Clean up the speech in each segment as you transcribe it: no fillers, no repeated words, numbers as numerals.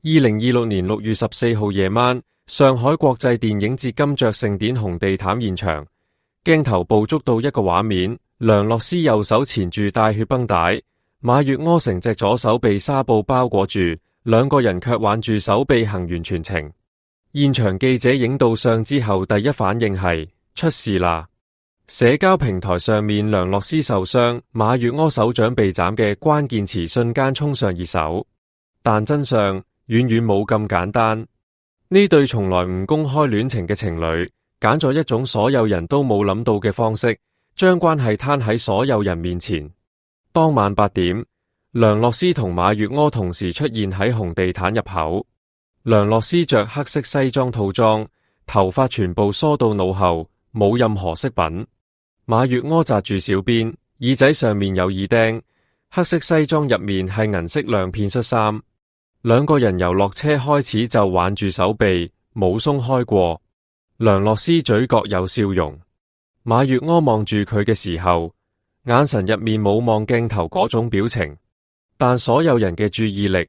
2026年6月14號夜晚，上海國際電影節金爵盛典紅地毯現場，鏡頭捕捉到一個畫面：梁洛施右手纏住帶血繃帶，馬月柯成隻左手被紗布包裹住，兩個人卻挽住手臂行完全程。現場記者影到相之後，第一反應係出事啦！社交平台上面梁洛施受傷，馬月柯手掌被斬嘅關鍵詞瞬間衝上熱搜，但真相遠遠冇咁簡單。呢對從來唔公開戀情嘅情侶，揀咗一種所有人都冇諗到嘅方式，將關係攤喺所有人面前。當晚8點，梁洛施同馬月柯同時出現喺紅地毯入口。梁洛施着黑色西裝套裝，頭髮全部梳到腦後，冇任何飾品。馬月柯紮住小辮，耳仔上面有耳釘，黑色西裝入面係銀色亮片恤衫。兩個人由落車開始就挽住手臂，冇鬆開過。梁洛施嘴角有笑容，馬月柯望住佢嘅時候，眼神入面冇望鏡頭嗰種表情，但所有人嘅注意力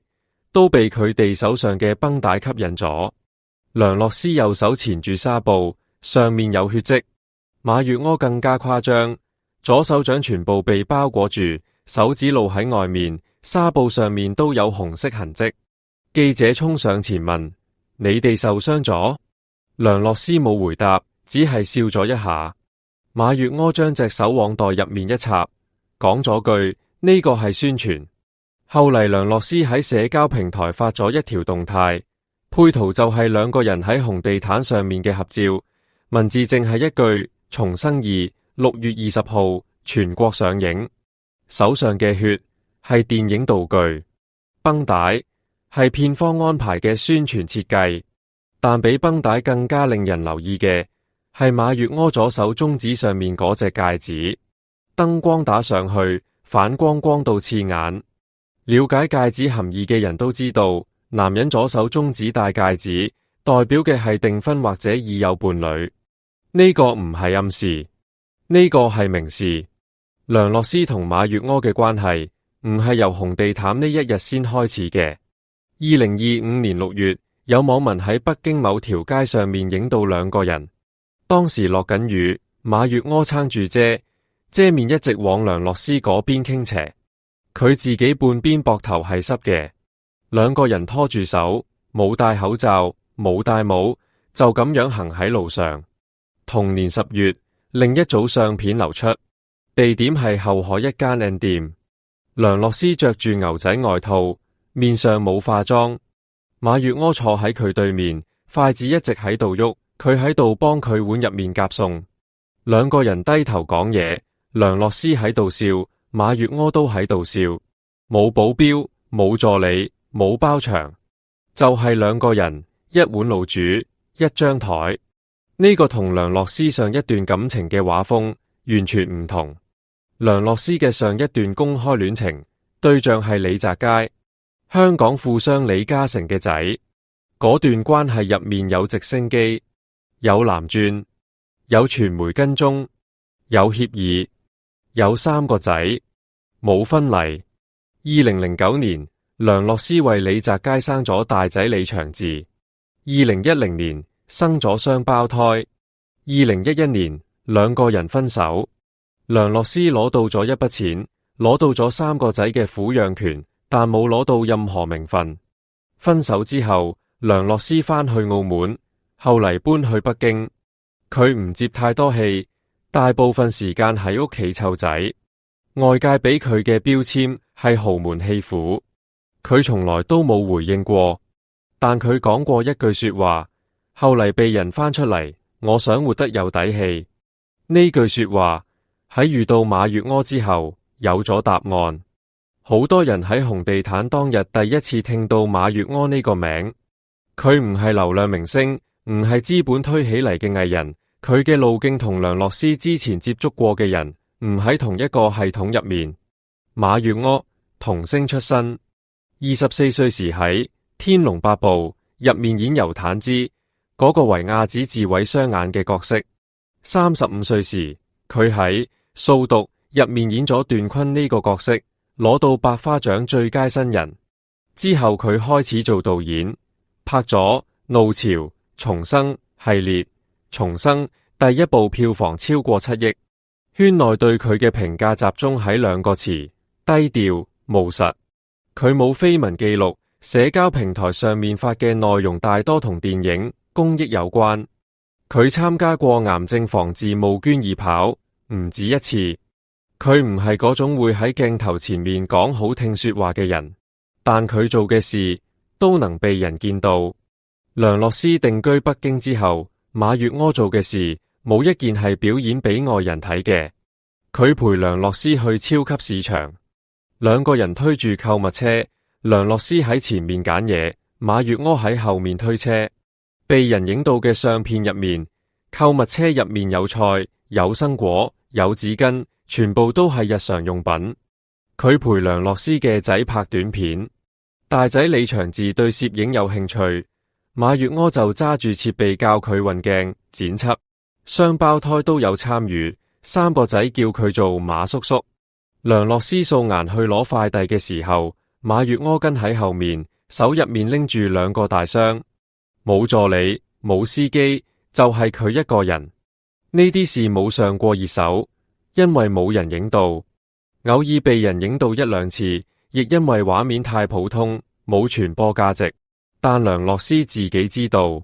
都被佢哋手上嘅繃帶吸引咗。梁洛施右手纏住紗布，上面有血跡；馬月柯更加誇張，左手掌全部被包裹住，手指露喺外面，紗布上面都有紅色痕跡。記者衝上前問：你哋受傷咗？梁洛施冇回答，只係笑咗一下。馬月柯將隻手往袋入面一插，講咗句：呢個係宣傳。後嚟梁洛施喺社交平台發咗一條動態，配圖就係兩個人喺紅地毯上面嘅合照，文字淨係一句：重生2 6月20號全國上映。手上嘅血係電影道具，繃帶係片方安排嘅宣傳設計，但比繃帶更加令人留意嘅係馬月柯左手中指上面嗰隻戒指，燈光打上去，反光光到刺眼。了解戒指含義嘅人都知道，男人左手中指戴戒指，代表嘅係訂婚或者已有伴侶。呢個唔係暗示，呢個係明示。梁洛施同馬月柯嘅關係唔係由紅地毯呢一日先開始嘅。2025年6月，有網民喺北京某條街上面影到兩個人，當時落緊雨，馬月柯撐住遮面一直往梁洛施嗰邊傾斜，佢自己半邊膊頭係濕嘅。兩個人拖住手，冇戴口罩，冇戴帽，就咁樣行喺路上。同年10月，另一組相片流出，地點係後海一間 N 店。梁洛施着住牛仔外套，面上冇化妝，馬月柯坐喺佢對面，筷子一直喺度喐，佢喺度幫佢碗入面夾餸。兩個人低頭講嘢，梁洛施喺度笑，馬月柯都喺度笑，冇保鏢，冇助理，冇包場，就係兩個人，一碗老煮，一張台。呢個同梁洛施上一段感情嘅畫風完全唔同。梁洛施嘅上一段公開戀情對象係李澤楷，香港富商李嘉誠嘅仔。嗰段關係入面有直升機，有藍鑽，有傳媒跟蹤，有協議，有3個仔，冇婚禮。2009年，梁洛施為李澤楷生咗大仔李長治。2010年生咗雙胞胎。2011年兩個人分手。梁洛施攞到咗一筆錢，攞到咗3個仔嘅撫養權，但冇攞到任何名分。分手之後，梁洛施返去澳門，後嚟搬去北京。佢唔接太多戲，大部分時間喺屋企湊仔。外界俾佢嘅標籤係豪門棄婦，佢從來都冇回應過。但佢講過一句說話，後嚟被人翻出嚟，我想活得有底氣。呢句說話喺遇到馬月柯之後有咗答案。好多人喺紅地毯當日第一次聽到馬月柯呢個名。佢唔係流量明星，唔係資本推起嚟嘅藝人，佢嘅路徑同梁洛施之前接觸過嘅人唔喺同一個系統入面。馬月柯童星出身，24歲時喺《天龍八部》入面演尤坦之，嗰個為亞子自毀雙眼嘅角色。35歲時，佢喺掃毒入面演咗段坤呢個角色，攞到百花獎最佳新人。之後佢開始做導演，拍咗《怒潮》、《重生》系列，《重生》第一部票房超過7億。圈內對佢嘅評價集中喺兩個詞：低調、務實。佢冇緋聞記錄，社交平台上面發嘅內容大多同電影、公益有關。佢參加過癌症防治募捐義跑，唔止一次。佢唔係嗰種會喺鏡頭前面講好聽說話嘅人，但佢做嘅事都能被人見到。梁洛施定居北京之後，馬月柯做嘅事冇一件係表演俾外人睇嘅。佢陪梁洛施去超級市場，兩個人推住購物車，梁洛施喺前面揀嘢，馬月柯喺後面推車。被人影到嘅相片入面，購物車入面有菜、有生果、有紙巾，全部都係日常用品。佢陪梁洛施嘅仔拍短片，大仔李祥治對攝影有興趣，馬月柯就揸住設備教佢運鏡、剪輯，雙胞胎都有參與，三個仔叫佢做馬叔叔。梁洛施掃顏去攞快遞嘅時候，馬月柯跟喺後面，手入面拎住2個大箱。冇助理，冇司機，就係佢一個人。呢啲事冇上過熱搜，因為冇人影到。偶爾被人影到1-2次，亦因為畫面太普通，冇傳播價值。但梁洛施自己知道，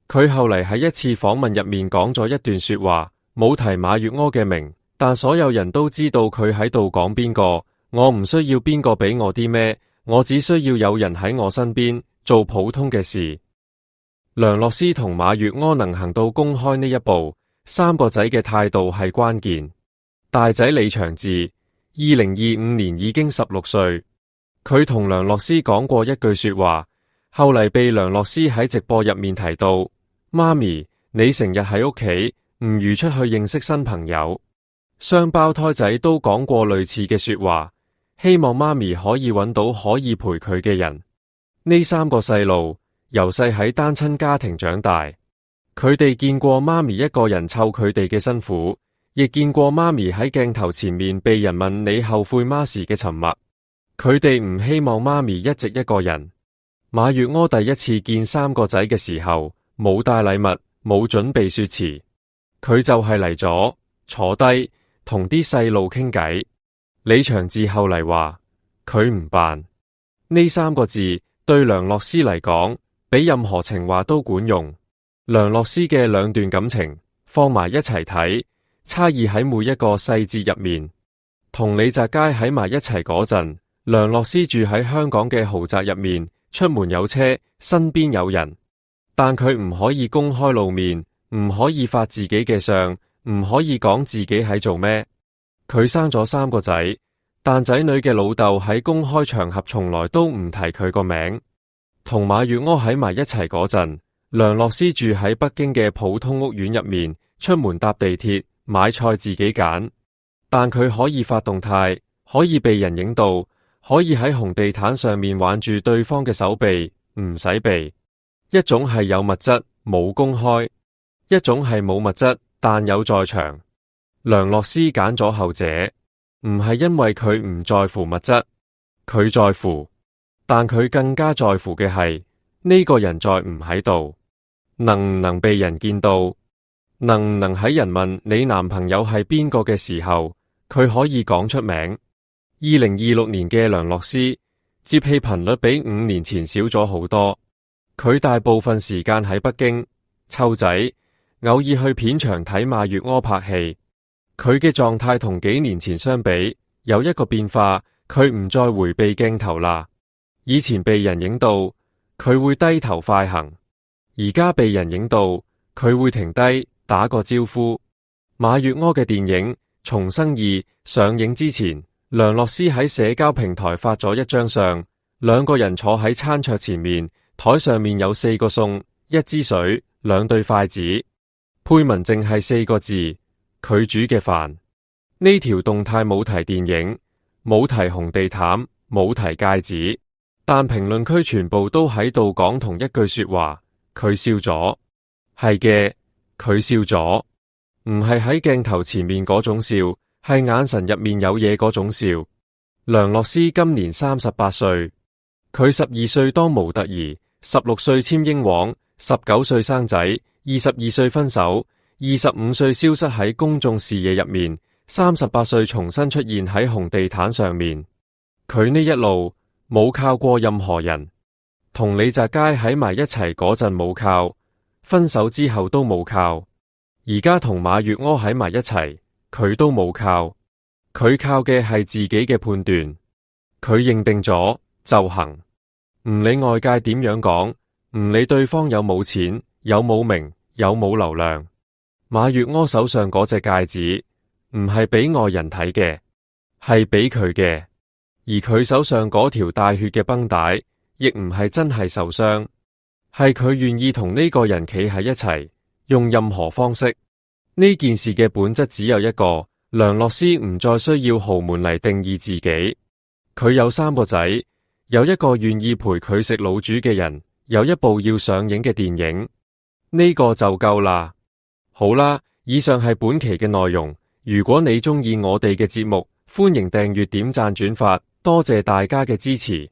佢後嚟喺一次訪問入面講咗一段說話，冇提馬月柯嘅名，但所有人都知道佢喺度講邊個。我唔需要邊個俾我啲咩，我只需要有人喺我身邊做普通嘅事。梁洛施同馬月柯能行到公開呢一步，三個仔嘅態度係關鍵。大仔李祥治2025年已經16歲，佢同梁洛施講過一句說話，後嚟被梁洛施喺直播入面提到：媽咪，你成日喺屋企，唔如出去認識新朋友。雙胞胎仔都講過類似嘅說話，希望媽咪可以揾到可以陪佢嘅人。呢3個細路由細喺單親家庭長大，佢哋見過媽咪一個人湊佢哋嘅辛苦，亦見過媽咪喺鏡頭前面被人問你後悔嗎時嘅沉默。佢哋唔希望媽咪一直一個人。馬月柯第一次見3個仔嘅時候，冇帶禮物，冇準備說辭，佢就係嚟咗坐低同啲細路傾偈。李祥治後嚟話佢唔扮，呢3個字對梁洛施嚟講，比任何情話都管用。梁洛施嘅2段感情放埋一齊睇，差異喺每一個細節入面。同李澤楷喺埋一齊嗰陣，梁洛施住喺香港嘅豪宅入面，出門有車，身邊有人，但佢唔可以公開露面，唔可以發自己嘅相，唔可以講自己喺做咩。佢生咗3個仔，但仔女嘅老豆喺公開場合從來都唔提佢個名。同馬月柯喺埋一齊嗰陣，梁洛施住喺北京嘅普通屋苑入面，出門搭地鐵買菜自己揀，但佢可以發動態，可以被人影到，可以喺紅地毯上面挽住對方嘅手臂，唔使避。一種係有物質冇公開，一種係冇物質但有在場。梁洛施揀咗後者，唔係因為佢唔在乎物質，佢在乎。但佢更加在乎嘅係呢個人再唔喺度，能唔能被人見到，能唔能喺人問你男朋友係邊個嘅時候，佢可以講出名。2026年嘅梁洛施接戲頻率比5年前少咗好多，佢大部分時間喺北京湊仔，偶爾去片場睇馬月柯拍戲。佢嘅狀態同幾年前相比有一個變化，佢唔再回避鏡頭啦。以前被人影到，佢會低頭快行；而家被人影到，佢會停低打個招呼。馬月柯嘅電影《重生2》上映之前，梁洛施喺社交平台發咗一張相，2個人坐喺餐桌前面，台上面有4個餸、1支水、2對筷子，配文淨係4個字：佢煮嘅飯。呢條動態冇提電影，冇提紅地毯，冇提戒指。但評論區全部都喺度講同一句說話，佢笑咗。係嘅，佢笑咗，唔係喺鏡頭前面嗰種笑，係眼神入面有嘢嗰種笑。梁洛施今年38歲，佢12歲當模特兒，16歲簽英皇，19歲生仔，22歲分手，25歲消失喺公眾視野入面，38歲重新出現喺紅地毯上面。佢呢一路冇靠過任何人，同李澤楷喺埋一齊嗰陣冇靠，分手之後都冇靠，而家同馬月柯喺埋一齊，佢都冇靠。佢靠嘅係自己嘅判斷，佢認定咗就行，唔理外界點樣講，唔理對方有冇錢，有冇名，有冇流量。馬月柯手上嗰隻戒指唔係俾外人睇嘅，係俾佢嘅。而佢手上嗰條帶血嘅繃帶亦唔係真係受傷，係佢願意同呢個人企喺一齊，用任何方式。呢件事嘅本質只有一個，梁洛施唔再需要豪門嚟定義自己。佢有3個仔，有一個願意陪佢食老煮嘅人，有一部要上映嘅電影，呢個就夠啦。好啦，以上係本期嘅內容。如果你鍾意我哋嘅節目，歡迎訂閱、點讚、轉發，多謝大家嘅支持。